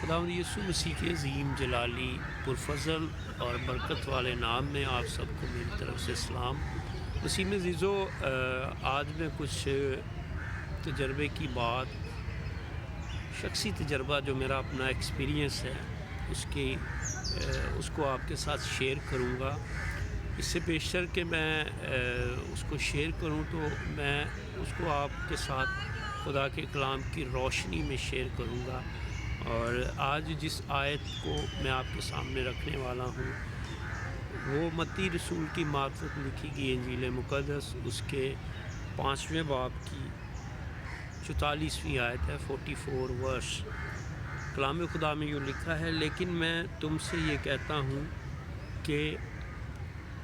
خداوند یسوع مسیح کے عظیم جلالی پرفضل اور برکت والے نام میں آپ سب کو میری طرف سے سلام۔ مسیح میں عزیزو، آج میں کچھ تجربے کی بات، شخصی تجربہ جو میرا اپنا ایکسپیرینس ہے اس کو آپ کے ساتھ شیئر کروں گا۔ اس سے بیشتر کہ میں اس کو شیئر کروں تو میں اس کو آپ کے ساتھ خدا کے کلام کی روشنی میں شیئر کروں گا۔ اور آج جس آیت کو میں آپ کے سامنے رکھنے والا ہوں وہ متی رسول کی معرفت لکھی گئی انجیل مقدس، اس کے 5ویں باب کی 44ویں آیت ہے، 44 ورس۔ کلام خدا میں یوں لکھا ہے، لیکن میں تم سے یہ کہتا ہوں کہ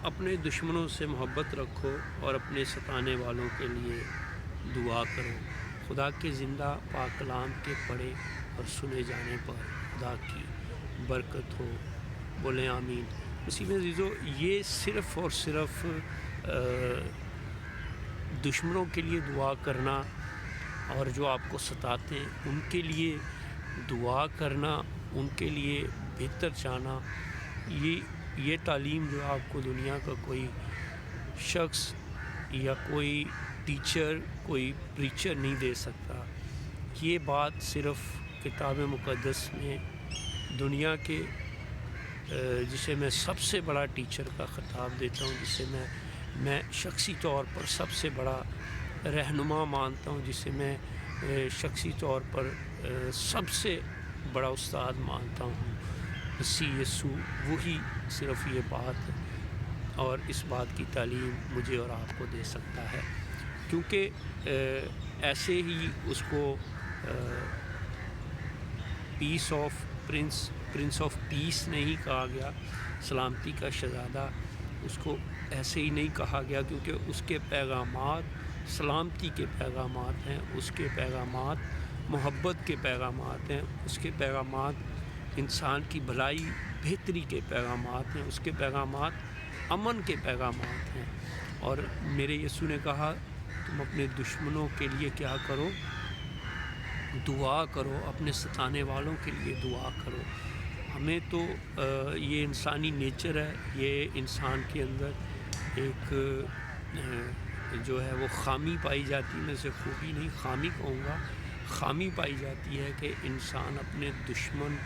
اپنے دشمنوں سے محبت رکھو اور اپنے ستانے والوں کے لیے دعا کرو۔ خدا کے زندہ پاک کلام کے پڑھے اور سنے جانے پر خدا کی برکت ہو، بولیں آمین۔ مسیح میں عزیزو، یہ صرف اور صرف دشمنوں کے لیے دعا کرنا اور جو آپ کو ستاتے ہیں ان کے لیے دعا کرنا، ان کے لیے بہتر چاہنا، یہ تعلیم جو آپ کو دنیا کا کوئی شخص یا کوئی ٹیچر، کوئی پریچر نہیں دے سکتا۔ یہ بات صرف کتاب مقدس میں دنیا کے جسے میں سب سے بڑا ٹیچر کا خطاب دیتا ہوں، جسے میں شخصی طور پر سب سے بڑا رہنما مانتا ہوں، جسے میں شخصی طور پر سب سے بڑا استاد مانتا ہوں، مسیح یسوع، وہی صرف یہ بات اور اس بات کی تعلیم مجھے اور آپ کو دے سکتا ہے، کیونکہ ایسے ہی اس کو پرنس آف پیس نہیں کہا گیا، سلامتی کا شہزادہ، اس کو ایسے ہی نہیں کہا گیا، کیونکہ اس کے پیغامات سلامتی کے پیغامات ہیں، اس کے پیغامات محبت کے پیغامات ہیں، اس کے پیغامات انسان کی بھلائی بہتری کے پیغامات ہیں، اس کے پیغامات امن کے پیغامات ہیں۔ اور میرے یسوع نے کہا تم اپنے دشمنوں کے لیے کیا کرو؟ دعا کرو، اپنے ستانے والوں کے لیے دعا کرو۔ ہمیں تو یہ انسانی نیچر ہے، یہ انسان کے اندر ایک جو ہے وہ خامی پائی جاتی ہے، میں اسے خوبی نہیں خامی کہوں گا، خامی پائی جاتی ہے کہ انسان اپنے دشمن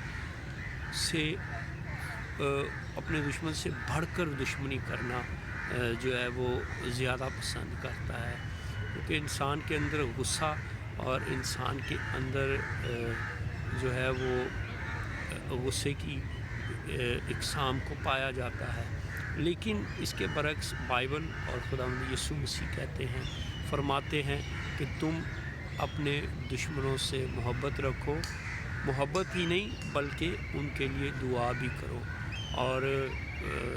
سے بڑھ کر دشمنی کرنا جو ہے وہ زیادہ پسند کرتا ہے، کیونکہ انسان کے اندر غصہ اور انسان کے اندر جو ہے وہ غصے کی اقسام کو پایا جاتا ہے۔ لیکن اس کے برعکس بائبل اور خداوند یسوع مسیح کہتے ہیں، فرماتے ہیں کہ تم اپنے دشمنوں سے محبت رکھو، محبت ہی نہیں بلکہ ان کے لیے دعا بھی کرو۔ اور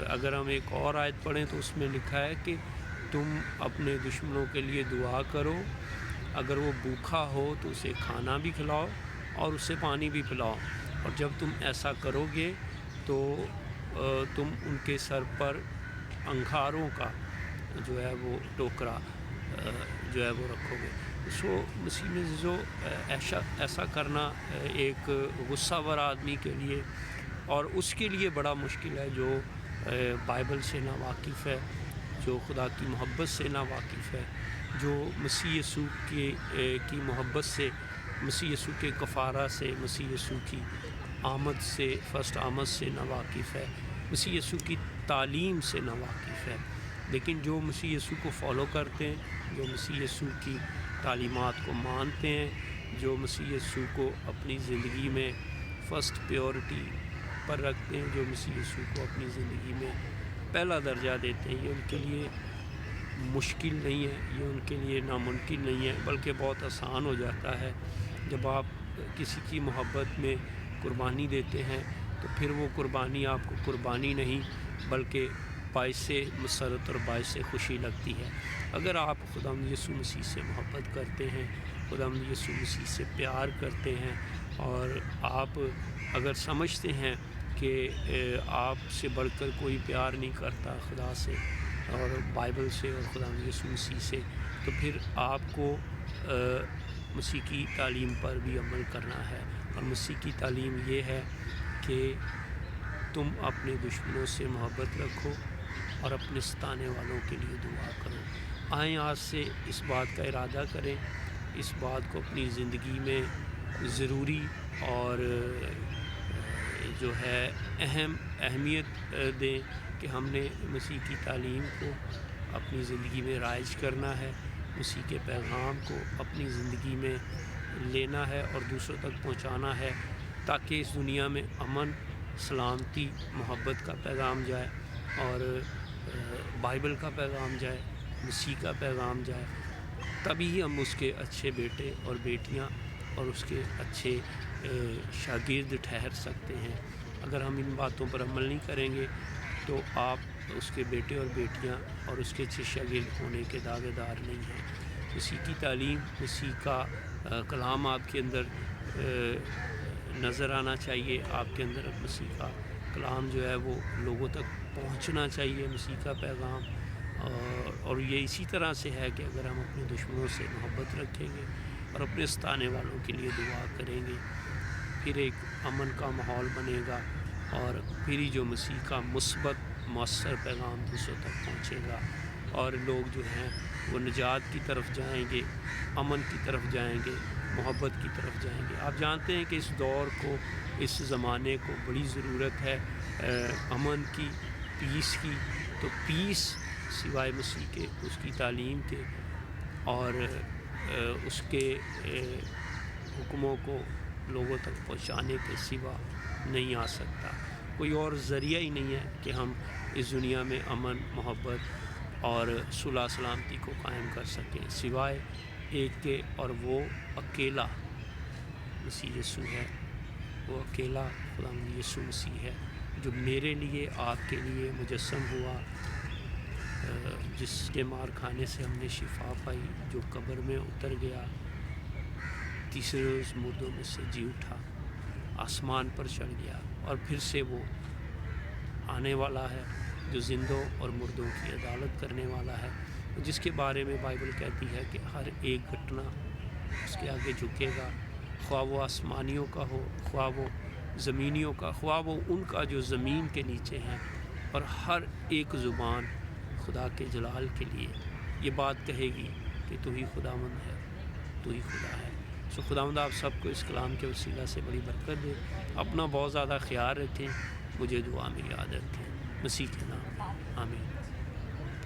اگر ہم ایک اور آیت پڑھیں تو اس میں لکھا ہے کہ تم اپنے دشمنوں کے لیے دعا کرو، اگر وہ بھوکا ہو تو اسے کھانا بھی کھلاؤ اور اسے پانی بھی پلاؤ، اور جب تم ایسا کرو گے تو تم ان کے سر پر انگاروں کا جو ہے وہ ٹوکرا جو ہے وہ رکھو گے۔ مسیح میں عزیزو، ایسا کرنا ایک غصہ ور آدمی کے لیے اور اس کے لیے بڑا مشکل ہے جو بائبل سے ناواقف ہے، جو خدا کی محبت سے ناواقف ہے، جو مسیح یسوع کی محبت سے، مسیح یسوع کے کفارہ سے، مسیح یسوع کی آمد سے، فرسٹ آمد سے ناواقف ہے، مسیح یسوع کی تعلیم سے ناواقف ہے۔ لیکن جو مسیح یسوع کو فالو کرتے ہیں، جو مسیح یسوع کی تعلیمات کو مانتے ہیں، جو مسیح یسوع کو اپنی زندگی میں فرسٹ پیورٹی پر رکھتے ہیں، جو مسیح یسوع کو اپنی زندگی میں پہلا درجہ دیتے ہیں، یہ ان کے لیے مشکل نہیں ہے، یہ ان کے لیے ناممکن نہیں ہے، بلکہ بہت آسان ہو جاتا ہے۔ جب آپ کسی کی محبت میں قربانی دیتے ہیں تو پھر وہ قربانی آپ کو قربانی نہیں بلکہ باعث مسرت اور باعث خوشی لگتی ہے۔ اگر آپ خداوند یسوع مسیح سے محبت کرتے ہیں، خداوند یسوع مسیح سے پیار کرتے ہیں، اور آپ اگر سمجھتے ہیں کہ آپ سے بڑھ کر کوئی پیار نہیں کرتا خدا سے اور بائبل سے اور خداوند یسوع مسیح سے، تو پھر آپ کو مسیح کی تعلیم پر بھی عمل کرنا ہے، اور مسیح کی تعلیم یہ ہے کہ تم اپنے دشمنوں سے محبت رکھو اور اپنے ستانے والوں کے لیے دعا کرو۔ آئیں آج سے اس بات کا ارادہ کریں، اس بات کو اپنی زندگی میں ضروری اور جو ہے اہمیت دیں کہ ہم نے مسیح کی تعلیم کو اپنی زندگی میں رائج کرنا ہے، مسیح کے پیغام کو اپنی زندگی میں لینا ہے اور دوسروں تک پہنچانا ہے، تاکہ اس دنیا میں امن، سلامتی، محبت کا پیغام جائے اور بائبل کا پیغام جائے، مسیح کا پیغام جائے۔ تبھی ہم اس کے اچھے بیٹے اور بیٹیاں اور اس کے اچھے شاگرد ٹھہر سکتے ہیں۔ اگر ہم ان باتوں پر عمل نہیں کریں گے تو آپ اس کے بیٹے اور بیٹیاں اور اس کے اچھے شاگرد ہونے کے دعوے دار نہیں ہیں۔ مسیح کی تعلیم، مسیح کا کلام آپ کے اندر نظر آنا چاہیے، آپ کے اندر مسیح کا کلام جو ہے وہ لوگوں تک پہنچنا چاہیے، مسیح کا پیغام۔ اور یہ اسی طرح سے ہے کہ اگر ہم اپنے دشمنوں سے محبت رکھیں گے اور اپنے ستانے والوں کے لیے دعا کریں گے، پھر ایک امن کا ماحول بنے گا اور پھر ہی جو مسیح کا مثبت مؤثر پیغام دوسروں تک پہنچے گا اور لوگ جو ہیں وہ نجات کی طرف جائیں گے، امن کی طرف جائیں گے، محبت کی طرف جائیں گے۔ آپ جانتے ہیں کہ اس دور کو، اس زمانے کو بڑی ضرورت ہے امن کی، پیس کی۔ تو پیس سوائے مسیح کے، اس کی تعلیم کے اور اس کے حکموں کو لوگوں تک پہنچانے کے سوا نہیں آ سکتا۔ کوئی اور ذریعہ ہی نہیں ہے کہ ہم اس دنیا میں امن، محبت اور صلح سلامتی کو قائم کر سکیں، سوائے ایک کے، اور وہ اکیلا مسیح یسوع ہے۔ وہ اکیلا خداوند یسوع مسیح ہے جو میرے لیے، آپ کے لیے مجسم ہوا، جس کے مار کھانے سے ہم نے شفا پائی، جو قبر میں اتر گیا، تیسرے روز مردوں میں سے جی اٹھا، آسمان پر چڑھ گیا اور پھر سے وہ آنے والا ہے، جو زندوں اور مردوں کی عدالت کرنے والا ہے، جس کے بارے میں بائبل کہتی ہے کہ ہر ایک گھٹنا اس کے آگے جھکے گا، خواہ وہ آسمانیوں کا ہو، خواہ وہ زمینیوں کا، خواہ وہ ان کا جو زمین کے نیچے ہیں، اور ہر ایک زبان خدا کے جلال کے لیے یہ بات کہے گی کہ تو ہی خداوند ہے، تو ہی خدا ہے۔ سو خداوند آپ سب کو اس کلام کے وسیلہ سے بڑی برکت دے۔ اپنا بہت زیادہ خیال رکھیں، مجھے دعا میں یاد رکھیں، مسیح کے نام میں آمین۔